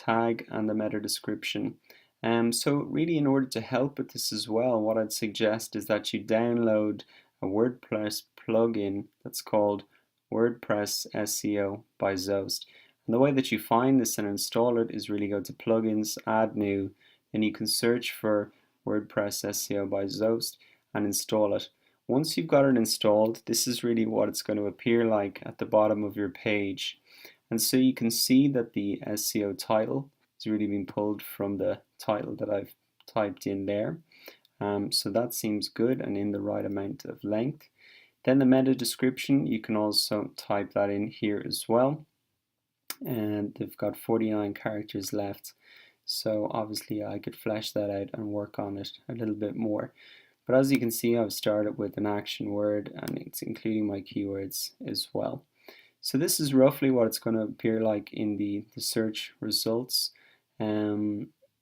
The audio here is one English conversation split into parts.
tag and the meta description. So really, in order to help with this as well, what I'd suggest is that you download a WordPress plugin that's called WordPress SEO by Zoast. And the way that you find this and install it is really go to Plugins, Add New, and you can search for WordPress SEO by Zoast and install it. Once you've got it installed, this is really what it's going to appear like at the bottom of your page. And so you can see that the SEO title has really been pulled from the title that I've typed in there. So that seems good and in the right amount of length. Then the meta description, you can also type that in here as well. And they've got 49 characters left. So obviously I could flesh that out and work on it a little bit more. But as you can see, I've started with an action word and it's including my keywords as well. So this is roughly what it's going to appear like in the search results.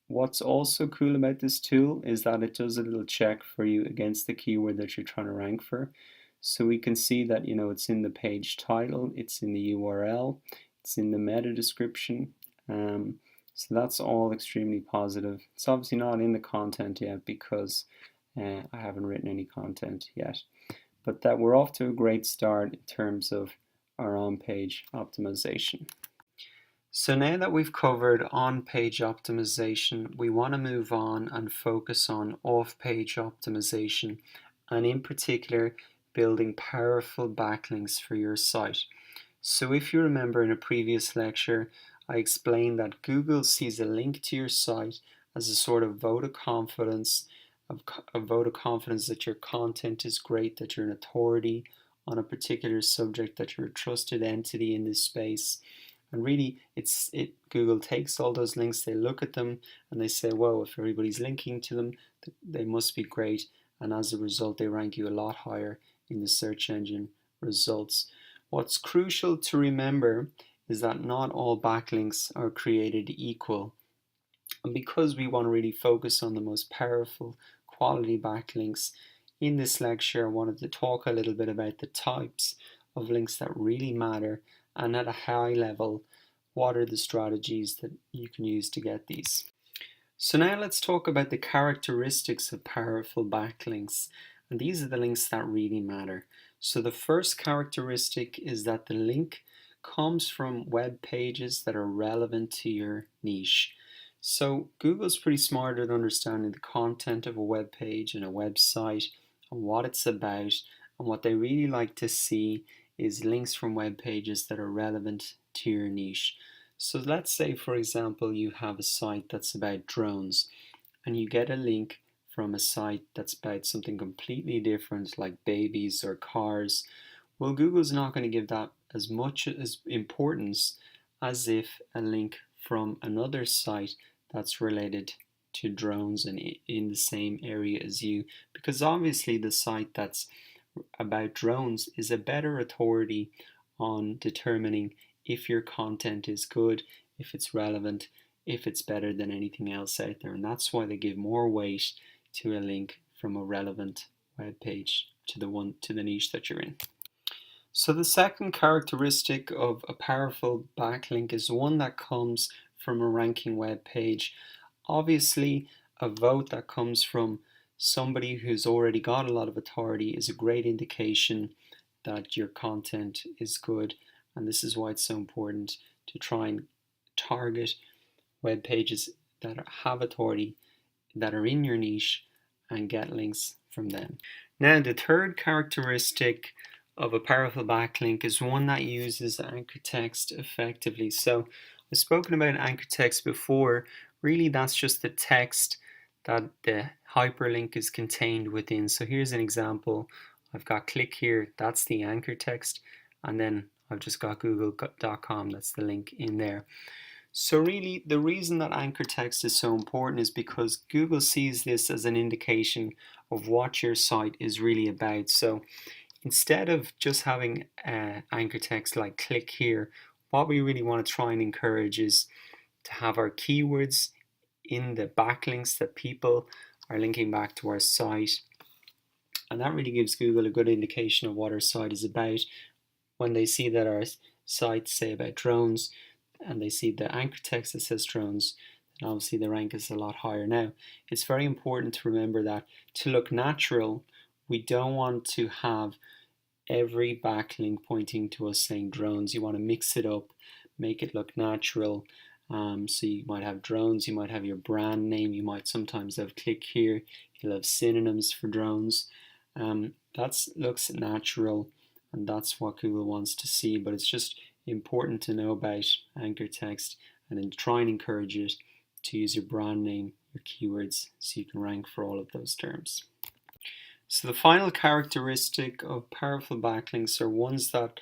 What's also cool about this tool is that it does a little check for you against the keyword that you're trying to rank for. So we can see that, you know, it's in the page title, it's in the URL, it's in the meta description. So that's all extremely positive. It's obviously not in the content yet because I haven't written any content yet. But that we're off to a great start in terms of our on-page optimization. So now that we've covered on-page optimization, we want to move on and focus on off-page optimization, and in particular, building powerful backlinks for your site. So if you remember in a previous lecture, I explained that Google sees a link to your site as a sort of vote of confidence, that your content is great, that you're an authority on a particular subject, that you're a trusted entity in this space. And really, Google takes all those links, they look at them, and they say, whoa, if everybody's linking to them, they must be great. And as a result, they rank you a lot higher in the search engine results. What's crucial to remember is that not all backlinks are created equal. And because we want to really focus on the most powerful quality backlinks, in this lecture I wanted to talk a little bit about the types of links that really matter, and at a high level, what are the strategies that you can use to get these. So now let's talk about the characteristics of powerful backlinks, and these are the links that really matter. So the first characteristic is that the link comes from web pages that are relevant to your niche. So Google's pretty smart at understanding the content of a web page and a website and what it's about, and what they really like to see is links from web pages that are relevant to your niche. So let's say, for example, you have a site that's about drones and you get a link from a site that's about something completely different like babies or cars. Well, Google's not going to give that as much as importance as if a link from another site that's related to drones and in the same area as you, because obviously the site that's about drones is a better authority on determining if your content is good, if it's relevant, if it's better than anything else out there. And that's why they give more weight to a link from a relevant web page to the niche that you're in. So the second characteristic of a powerful backlink is one that comes from a ranking web page. Obviously, a vote that comes from somebody who's already got a lot of authority is a great indication that your content is good, and this is why it's so important to try and target web pages that have authority, that are in your niche, and get links from them. Now, the third characteristic of a powerful backlink is one that uses anchor text effectively. So I've spoken about anchor text before. Really, that's just the text that the hyperlink is contained within. So here's an example. I've got click here, that's the anchor text, and then I've just got google.com, that's the link in there. So really, the reason that anchor text is so important is because Google sees this as an indication of what your site is really about. So instead of just having anchor text like click here, what we really want to try and encourage is to have our keywords in the backlinks that people are linking back to our site. And that really gives Google a good indication of what our site is about. When they see that our site, say about drones, and they see the anchor text that says drones, then obviously the rank is a lot higher. Now, it's very important to remember that to look natural, we don't want to have every backlink pointing to us saying drones. You want to mix it up, make it look natural. So you might have drones, you might have your brand name, you might sometimes have click here, you'll have synonyms for drones. That looks natural, and that's what Google wants to see, but it's just important to know about anchor text and then try and encourage it to use your brand name, your keywords, so you can rank for all of those terms. So the final characteristic of powerful backlinks are ones that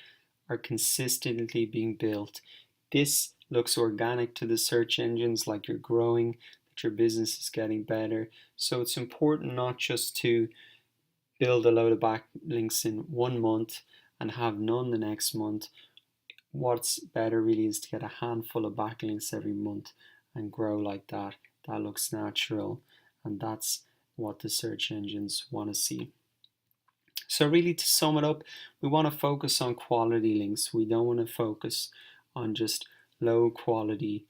are consistently being built. This looks organic to the search engines, like you're growing, that your business is getting better. So it's important not just to build a load of backlinks in 1 month and have none the next month. What's better really is to get a handful of backlinks every month and grow like that. That looks natural, and that's what the search engines want to see. So really, to sum it up, we want to focus on quality links. We don't want to focus on just low quality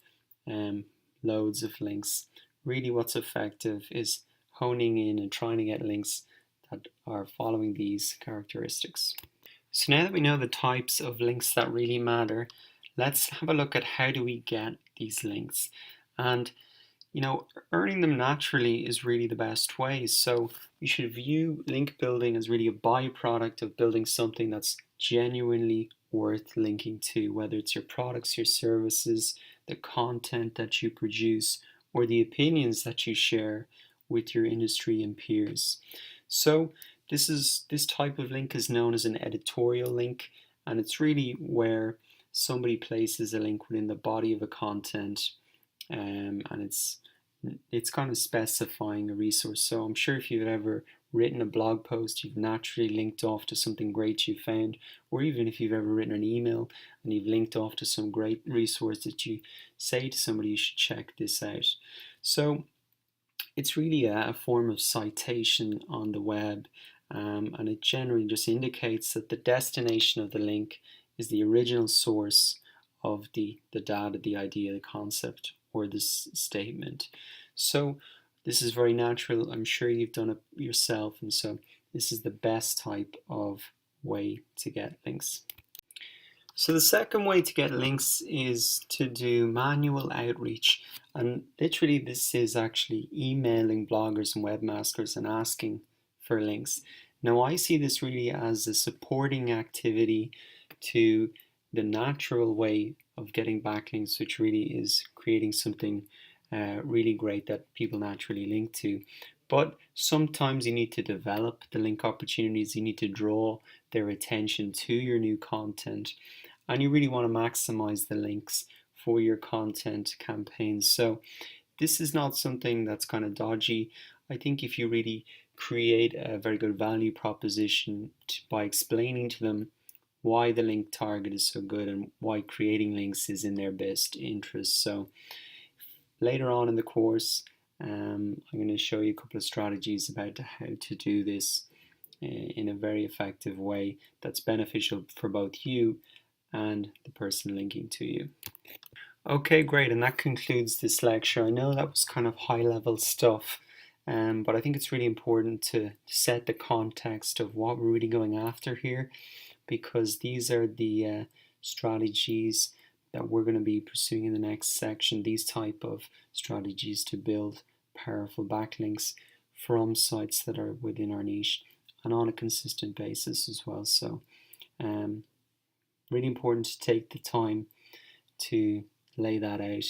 loads of links. Really, what's effective is honing in and trying to get links that are following these characteristics. So now that we know the types of links that really matter, let's have a look at how do we get these links. And earning them naturally is really the best way. So you should view link building as really a byproduct of building something that's genuinely worth linking to, whether it's your products, your services, the content that you produce, or the opinions that you share with your industry and peers. So this type of link is known as an editorial link, and it's really where somebody places a link within the body of a content, and it's kind of specifying a resource. So I'm sure if you've ever written a blog post, you've naturally linked off to something great you found, or even if you've ever written an email and you've linked off to some great resource that you say to somebody, you should check this out. So it's really a form of citation on the web, and it generally just indicates that the destination of the link is the original source of the data, the idea, the concept, or this statement. So this is very natural. I'm sure you've done it yourself, and so this is the best type of way to get links. So the second way to get links is to do manual outreach, and literally this is actually emailing bloggers and webmasters and asking for links. Now I see this really as a supporting activity to the natural way of getting backlinks, which really is creating something really great that people naturally link to. But sometimes you need to develop the link opportunities, you need to draw their attention to your new content, and you really want to maximize the links for your content campaigns. So this is not something that's kind of dodgy. I think if you really create a very good value proposition by explaining to them why the link target is so good and why creating links is in their best interest. So later on in the course, I'm going to show you a couple of strategies about how to do this in a very effective way that's beneficial for both you and the person linking to you. Okay, great, and that concludes this lecture. I know that was kind of high-level stuff, but I think it's really important to set the context of what we're really going after here, because these are the strategies that we're going to be pursuing in the next section, these type of strategies to build powerful backlinks from sites that are within our niche and on a consistent basis as well. So really important to take the time to lay that out.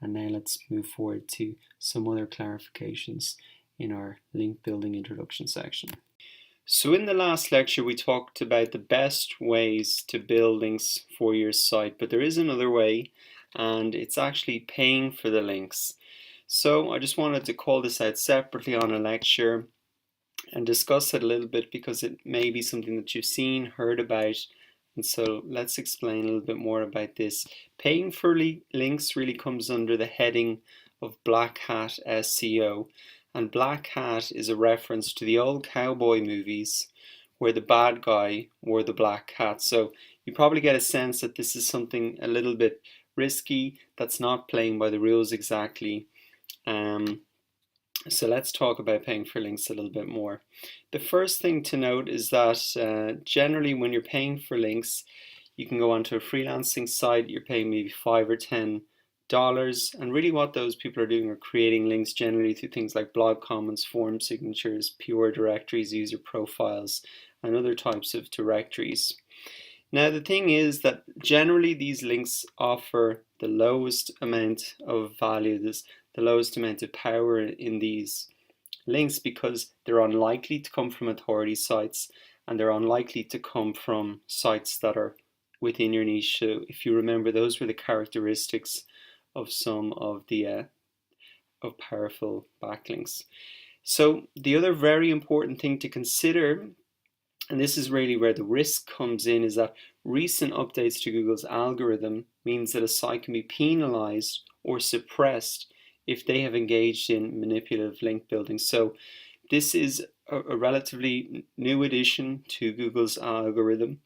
And now let's move forward to some other clarifications in our link building introduction section. So in the last lecture we talked about the best ways to build links for your site, but there is another way, and it's actually paying for the links. So I just wanted to call this out separately on a lecture and discuss it a little bit, because it may be something that you've seen, heard about, and so let's explain a little bit more about this. Paying for links really comes under the heading of Black Hat SEO. And Black Hat is a reference to the old cowboy movies where the bad guy wore the black hat. So you probably get a sense that this is something a little bit risky, that's not playing by the rules exactly. So let's talk about paying for links a little bit more. The first thing to note is that generally when you're paying for links, you can go onto a freelancing site, you're paying maybe $5 or $10, and really what those people are doing are creating links generally through things like blog comments, form signatures, pure directories, user profiles, and other types of directories. Now the thing is that generally these links offer the lowest amount of value, the lowest amount of power in these links, because they're unlikely to come from authority sites and they're unlikely to come from sites that are within your niche. So if you remember, those were the characteristics of some of the of powerful backlinks. So the other very important thing to consider, and this is really where the risk comes in, is that recent updates to Google's algorithm means that a site can be penalized or suppressed if they have engaged in manipulative link building. So this is a relatively new addition to Google's algorithm,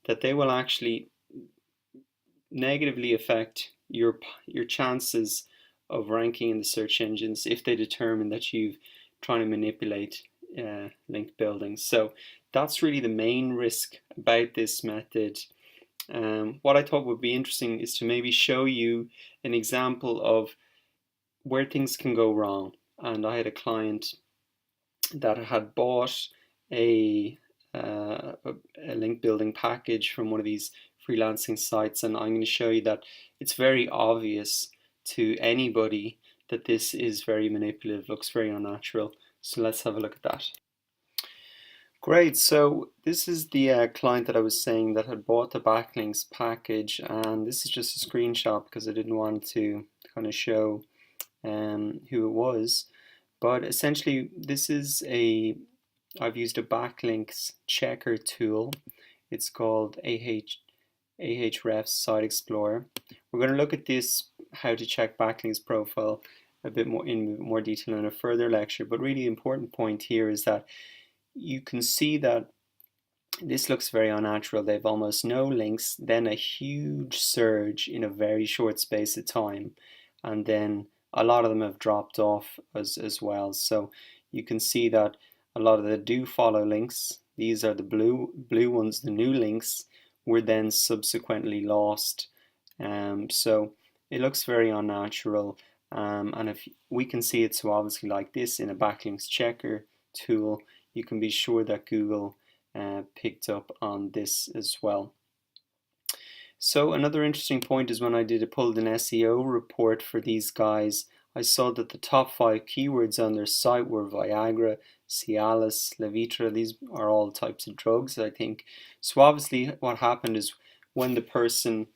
that they will actually negatively affect your chances of ranking in the search engines if they determine that you've trying to manipulate link building. So that's really the main risk about this method. What I thought would be interesting is to maybe show you an example of where things can go wrong. And I had a client that had bought a link building package from one of these freelancing sites, and I'm going to show you that it's very obvious to anybody that this is very manipulative, looks very unnatural. So let's have a look at that. Great, so this is the client that I was saying that had bought the backlinks package, and this is just a screenshot because I didn't want to kind of show who it was. But essentially this is I've used a backlinks checker tool. It's called Ahrefs Site Explorer. We're going to look at this, how to check backlinks profile, a bit more in more detail in a further lecture. But really the important point here is that you can see that this looks very unnatural. They have almost no links, then a huge surge in a very short space of time, and then a lot of them have dropped off as well. So you can see that a lot of the do follow links, these are the blue ones, the new links, were then subsequently lost. So it looks very unnatural, and if we can see it so obviously like this in a backlinks checker tool, you can be sure that Google picked up on this as well. So another interesting point is when I pulled an SEO report for these guys, I saw that the top 5 keywords on their site were Viagra, Cialis, Levitra. These are all types of drugs, I think. So obviously what happened is when the person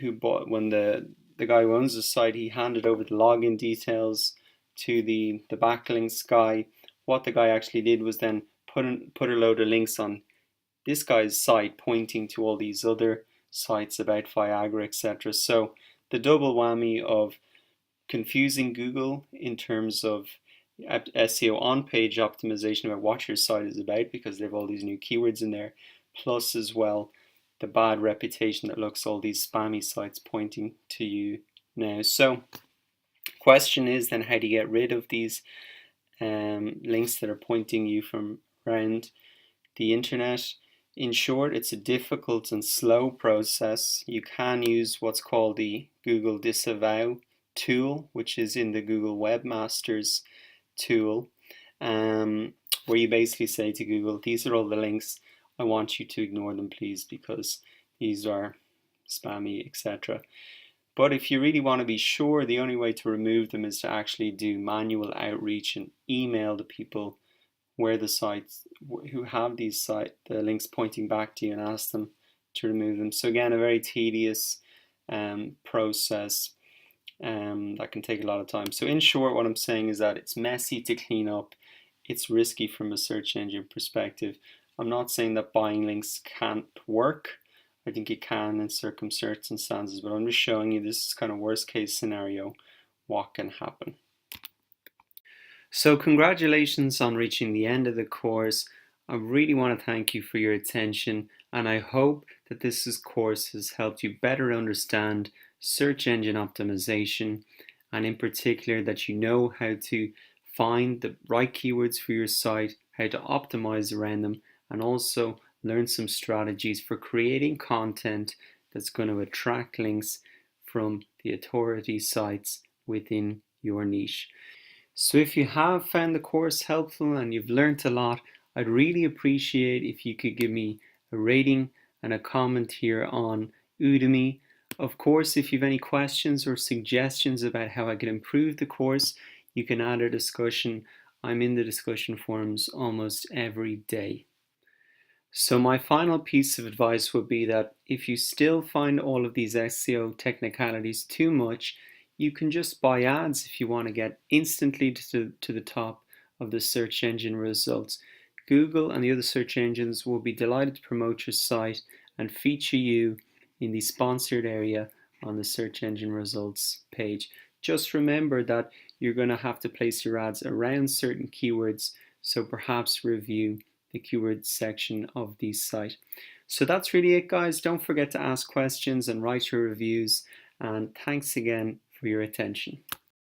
who bought, when the guy who owns the site, he handed over the login details to the backlinks guy. What the guy actually did was then put a load of links on this guy's site pointing to all these other sites about Viagra, etc. So the double whammy of confusing Google in terms of SEO on-page optimization about what your site is about, because they have all these new keywords in there, plus as well the bad reputation that looks all these spammy sites pointing to you now. So question is then, how do you get rid of these links that are pointing you from around the internet? In short, it's a difficult and slow process. You can use what's called the Google Disavow tool, which is in the Google Webmasters tool, where you basically say to Google, these are all the links, I want you to ignore them please, because these are spammy, etc. But if you really want to be sure, the only way to remove them is to actually do manual outreach and email the people where the sites who have these the links pointing back to you, and ask them to remove them. So again, a very tedious process that can take a lot of time. So in short, what I'm saying is that it's messy to clean up, it's risky from a search engine perspective. I'm not saying that buying links can't work. I think it can in circumstances, but I'm just showing you this is kind of worst case scenario, what can happen. So congratulations on reaching the end of the course. I really want to thank you for your attention, and I hope that this course has helped you better understand search engine optimization, and in particular that you know how to find the right keywords for your site, how to optimize around them, and also learn some strategies for creating content that's going to attract links from the authority sites within your niche. So if you have found the course helpful and you've learned a lot, I'd really appreciate if you could give me a rating and a comment here on Udemy. Of course, if you have any questions or suggestions about how I can improve the course, you can add a discussion. I'm in the discussion forums almost every day. So my final piece of advice would be that if you still find all of these SEO technicalities too much, you can just buy ads if you want to get instantly to the top of the search engine results. Google and the other search engines will be delighted to promote your site and feature you in the sponsored area on the search engine results page. Just remember that you're going to have to place your ads around certain keywords, so perhaps review the keyword section of the site. So that's really it, guys. Don't forget to ask questions and write your reviews, and thanks again for your attention.